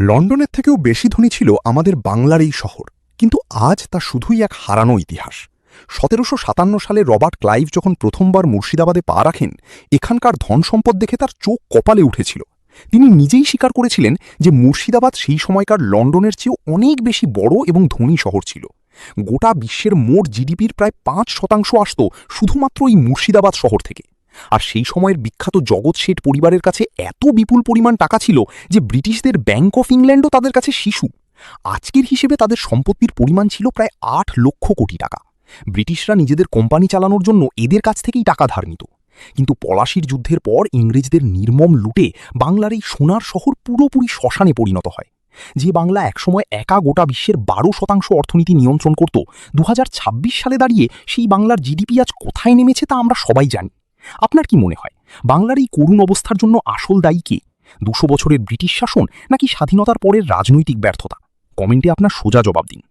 লন্ডনের থেকেও বেশি ধনী ছিল আমাদের বাংলার এই শহর, কিন্তু আজ তা শুধুই এক হারানো ইতিহাস। ১৭৫৭ সালে রবার্ট ক্লাইভ যখন প্রথমবার মুর্শিদাবাদে পা রাখেন, এখানকার ধন সম্পদ দেখে তার চোখ কপালে উঠেছিল। তিনি নিজেই স্বীকার করেছিলেন যে মুর্শিদাবাদ সেই সময়কার লন্ডনের চেয়েও অনেক বেশি বড় এবং ধনী শহর ছিল। গোটা বিশ্বের মোট জিডিপির প্রায় ৫% আসত শুধুমাত্র এই মুর্শিদাবাদ শহর থেকে। আর সেই সময়ের বিখ্যাত জগৎ শেঠ পরিবারের কাছে এত বিপুল পরিমাণ টাকা ছিল যে ব্রিটিশদের ব্যাংক অফ ইংল্যান্ডও তাদের কাছে শিশু। আজকের হিসেবে তাদের সম্পত্তির পরিমাণ ছিল প্রায় ৮ লক্ষ কোটি টাকা। ব্রিটিশরা নিজেদের কোম্পানি চালানোর জন্য এদের কাছ থেকেই টাকা ধার নিত। কিন্তু পলাশির যুদ্ধের পর ইংরেজদের নির্মম লুটে বাংলার এই সোনার শহর পুরোপুরি শ্মশানে পরিণত হয়। যে বাংলা একসময় একা গোটা বিশ্বের ১২% অর্থনীতি নিয়ন্ত্রণ করত, ২০২৬ সালে দাঁড়িয়ে সেই বাংলার জিডিপি আজ কোথায় নেমেছে তা আমরা সবাই জানি। আপনার কি মনে হয়, বাংলার এই করুণ অবস্থার জন্য আসল দায়ী কে? ২০০ বছরের ব্রিটিশ শাসন, নাকি স্বাধীনতার পরের রাজনৈতিক ব্যর্থতা? কমেন্টে আপনার সোজা জবাব দিন।